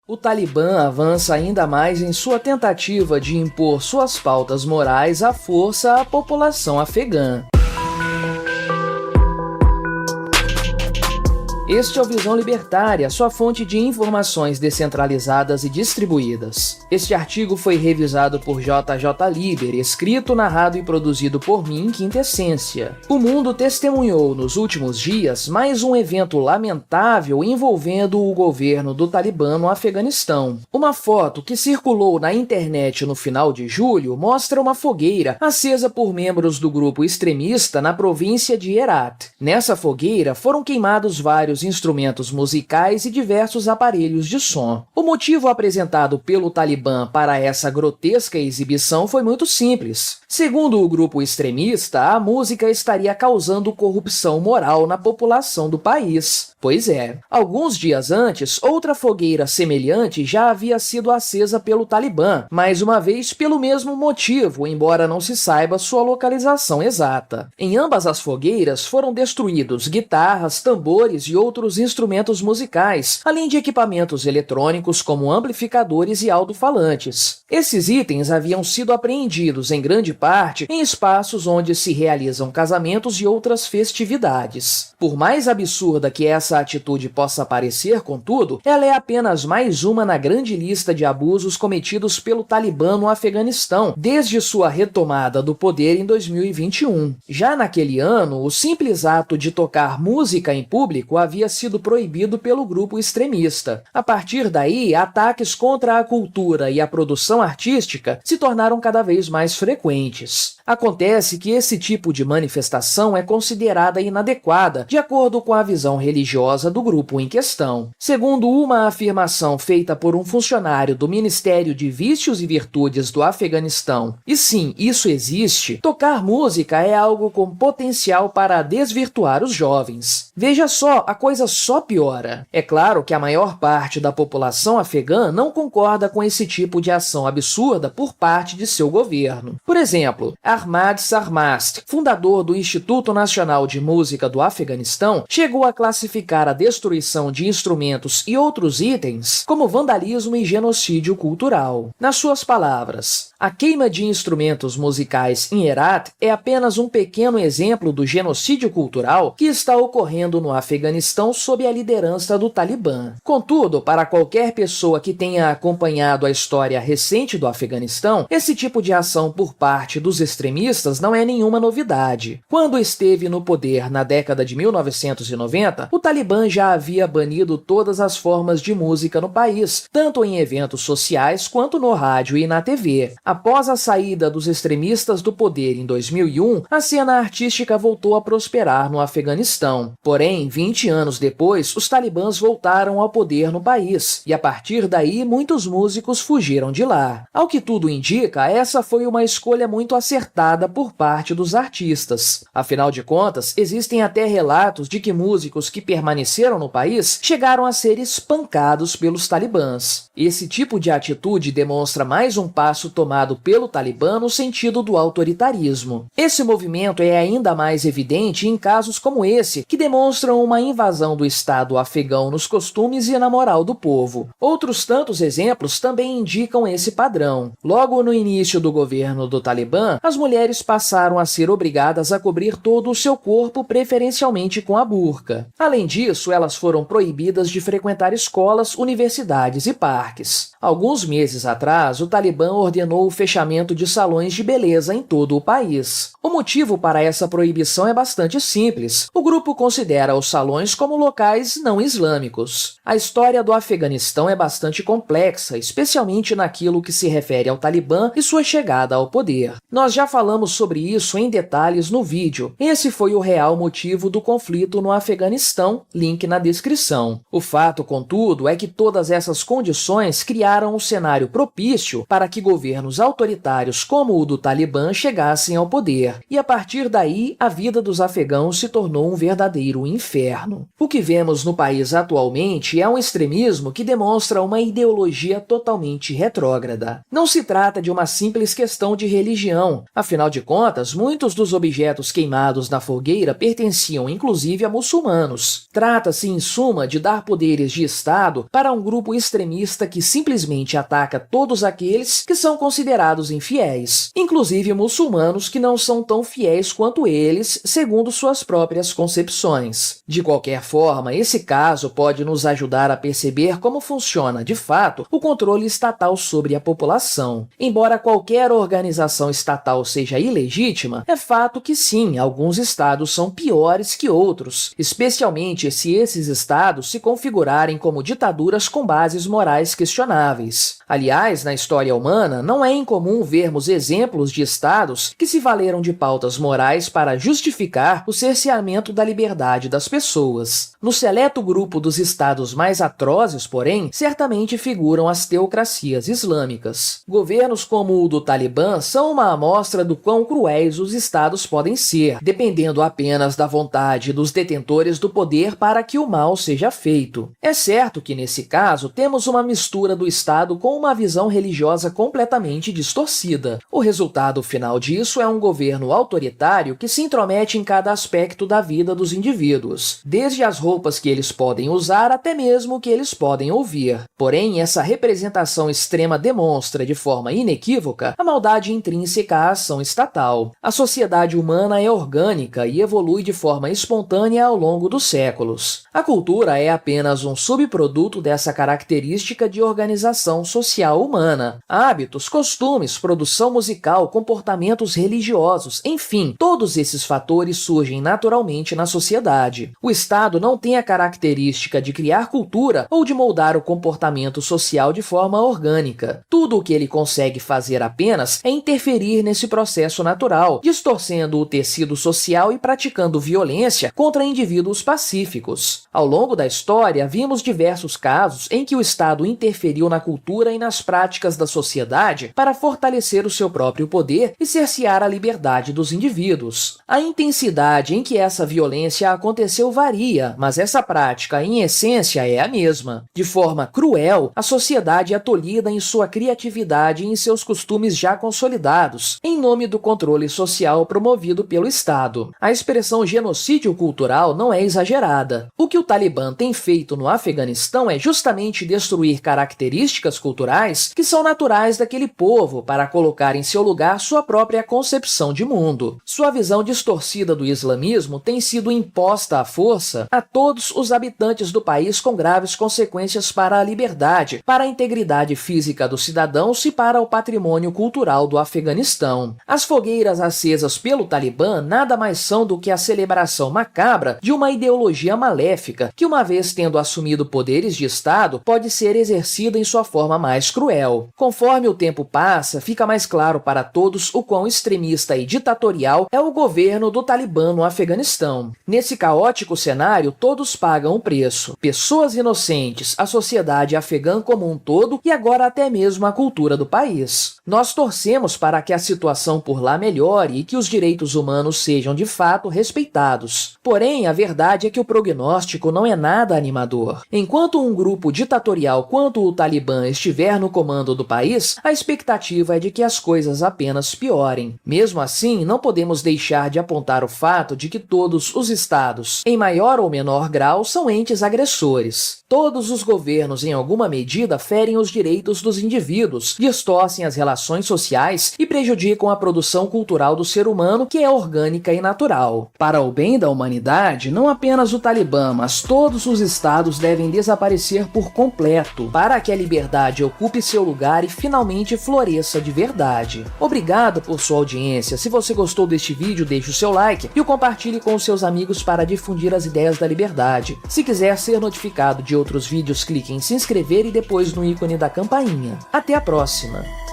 O Talibã avança ainda mais em sua tentativa de impor suas pautas morais à força à população afegã. Este é o Visão Libertária, sua fonte de informações descentralizadas e distribuídas. Este artigo foi revisado por JJ Liber, escrito, narrado e produzido por mim, Quinta Essência. O mundo testemunhou nos últimos dias mais um evento lamentável envolvendo o governo do Talibã no Afeganistão. Uma foto que circulou na internet no final de julho mostra uma fogueira acesa por membros do grupo extremista na província de Herat. Nessa fogueira foram queimados vários instrumentos musicais e diversos aparelhos de som. O motivo apresentado pelo Talibã para essa grotesca exibição foi muito simples. Segundo o grupo extremista, a música estaria causando corrupção moral na população do país. Pois é, alguns dias antes, outra fogueira semelhante já havia sido acesa pelo Talibã, mais uma vez pelo mesmo motivo, embora não se saiba sua localização exata. Em ambas as fogueiras foram destruídos guitarras, tambores e outros instrumentos musicais, além de equipamentos eletrônicos como amplificadores e alto-falantes. Esses itens haviam sido apreendidos em grande parte em espaços onde se realizam casamentos e outras festividades. Por mais absurda que essa atitude possa parecer, contudo, ela é apenas mais uma na grande lista de abusos cometidos pelo Talibã no Afeganistão desde sua retomada do poder em 2021. Já naquele ano, o simples ato de tocar música em público havia sido proibido pelo grupo extremista. A partir daí, ataques contra a cultura e a produção artística se tornaram cada vez mais frequentes. Acontece que esse tipo de manifestação é considerada inadequada, de acordo com a visão religiosa do grupo em questão. Segundo uma afirmação feita por um funcionário do Ministério de Vícios e Virtudes do Afeganistão, e sim, isso existe, tocar música é algo com potencial para desvirtuar os jovens. Veja só, a coisa só piora. É claro que a maior parte da população afegã não concorda com esse tipo de ação absurda por parte de seu governo. Por exemplo, Ahmad Sarmast, fundador do Instituto Nacional de Música do Afeganistão, chegou a classificar a destruição de instrumentos e outros itens como vandalismo e genocídio cultural. Nas suas palavras, a queima de instrumentos musicais em Herat é apenas um pequeno exemplo do genocídio cultural que está ocorrendo no Afeganistão sob a liderança do Talibã. Contudo, para qualquer pessoa que tenha acompanhado a história recente do Afeganistão, esse tipo de ação por parte dos extremistas não é nenhuma novidade. Quando esteve no poder na década de 1990, o Talibã já havia banido todas as formas de música no país, tanto em eventos sociais quanto no rádio e na TV. Após a saída dos extremistas do poder em 2001, a cena artística voltou a prosperar no Afeganistão. Porém, 20 anos depois, os talibãs voltaram ao poder no país, e a partir daí muitos músicos fugiram de lá. Ao que tudo indica, essa foi uma escolha muito acertada por parte dos artistas. Afinal de contas, existem até relatos de que músicos que permaneceram no país chegaram a ser espancados pelos talibãs. Esse tipo de atitude demonstra mais um passo tomado pelo Talibã no sentido do autoritarismo. Esse movimento é ainda mais evidente em casos como esse, que demonstram uma invasão do Estado afegão nos costumes e na moral do povo. Outros tantos exemplos também indicam esse padrão. Logo no início do governo do Talibã, as mulheres passaram a ser obrigadas a cobrir todo o seu corpo, preferencialmente com a burca. Além disso, elas foram proibidas de frequentar escolas, universidades e parques. Alguns meses atrás, o Talibã ordenou o fechamento de salões de beleza em todo o país. O motivo para essa proibição é bastante simples. O grupo considera os salões como locais não islâmicos. A história do Afeganistão é bastante complexa, especialmente naquilo que se refere ao Talibã e sua chegada ao poder. Nós já falamos sobre isso em detalhes no vídeo. Esse foi o real motivo do conflito no Afeganistão, link na descrição. O fato, contudo, é que todas essas condições criaram um cenário propício para que governos autoritários como o do Talibã chegassem ao poder, e a partir daí a vida dos afegãos se tornou um verdadeiro inferno. O que vemos no país atualmente é um extremismo que demonstra uma ideologia totalmente retrógrada. Não se trata de uma simples questão de religião. A Afinal de contas, muitos dos objetos queimados na fogueira pertenciam inclusive a muçulmanos. Trata-se, em suma, de dar poderes de Estado para um grupo extremista que simplesmente ataca todos aqueles que são considerados infiéis, inclusive muçulmanos que não são tão fiéis quanto eles, segundo suas próprias concepções. De qualquer forma, esse caso pode nos ajudar a perceber como funciona, de fato, o controle estatal sobre a população. Embora qualquer organização estatal seja ilegítima, é fato que sim, alguns estados são piores que outros, especialmente se esses estados se configurarem como ditaduras com bases morais questionáveis. Aliás, na história humana, não é incomum vermos exemplos de estados que se valeram de pautas morais para justificar o cerceamento da liberdade das pessoas. No seleto grupo dos estados mais atrozes, porém, certamente figuram as teocracias islâmicas. Governos como o do Talibã são uma amostra do quão cruéis os estados podem ser, dependendo apenas da vontade dos detentores do poder para que o mal seja feito. É certo que, nesse caso, temos uma mistura do estado com uma visão religiosa completamente distorcida. O resultado final disso é um governo autoritário que se intromete em cada aspecto da vida dos indivíduos, desde as roupas que eles podem usar até mesmo o que eles podem ouvir. Porém, essa representação extrema demonstra, de forma inequívoca, a maldade intrínseca à ação estatal. A sociedade humana é orgânica e evolui de forma espontânea ao longo dos séculos. A cultura é apenas um subproduto dessa característica de organização social humana. Hábitos, costumes, produção musical, comportamentos religiosos, enfim, todos esses fatores surgem naturalmente na sociedade. O Estado não tem a característica de criar cultura ou de moldar o comportamento social de forma orgânica. Tudo o que ele consegue fazer apenas é interferir nesse processo natural, distorcendo o tecido social e praticando violência contra indivíduos pacíficos. Ao longo da história, vimos diversos casos em que o Estado interferiu na cultura e nas práticas da sociedade para fortalecer o seu próprio poder e cercear a liberdade dos indivíduos. A intensidade em que essa violência aconteceu varia, mas essa prática, em essência, é a mesma. De forma cruel, a sociedade é tolhida em sua criatividade e em seus costumes já consolidados, em nome do controle social promovido pelo Estado. A expressão genocídio cultural não é exagerada. O que o Talibã tem feito no Afeganistão é justamente destruir características culturais que são naturais daquele povo para colocar em seu lugar sua própria concepção de mundo. Sua visão distorcida do islamismo tem sido imposta à força a todos os habitantes do país, com graves consequências para a liberdade, para a integridade física dos cidadãos e para o patrimônio cultural do Afeganistão. As fogueiras acesas pelo Talibã nada mais são do que a celebração macabra de uma ideologia maléfica que, uma vez tendo assumido poderes de Estado, pode ser exercida em sua forma mais cruel. Conforme o tempo passa, fica mais claro para todos o quão extremista e ditatorial é o governo do Talibã no Afeganistão. Nesse caótico cenário, todos pagam o preço. Pessoas inocentes, a sociedade afegã como um todo e agora até mesmo a cultura do país. Nós torcemos para que a situação por lá melhore e que os direitos humanos sejam de fato respeitados. Porém, a verdade é que o prognóstico não é nada animador. Enquanto um grupo ditatorial quanto o Talibã estiver no comando do país, a expectativa é de que as coisas apenas piorem. Mesmo assim, não podemos deixar de apontar o fato de que todos os estados, em maior ou menor grau, são entes agressores. Todos os governos, em alguma medida, ferem os direitos dos indivíduos, distorcem as relações sociais e prejudicam a produção cultural do ser humano, que é orgânica e natural. Para o bem da humanidade, não apenas o Talibã, mas todos os estados devem desaparecer por completo, para que a liberdade ocupe seu lugar e finalmente floresça de verdade. Obrigado por sua audiência. Se você gostou deste vídeo, deixe o seu like e o compartilhe com os seus amigos para difundir as ideias da liberdade. Se quiser ser notificado de outros vídeos, clique em se inscrever e depois no ícone da campainha. Até a próxima!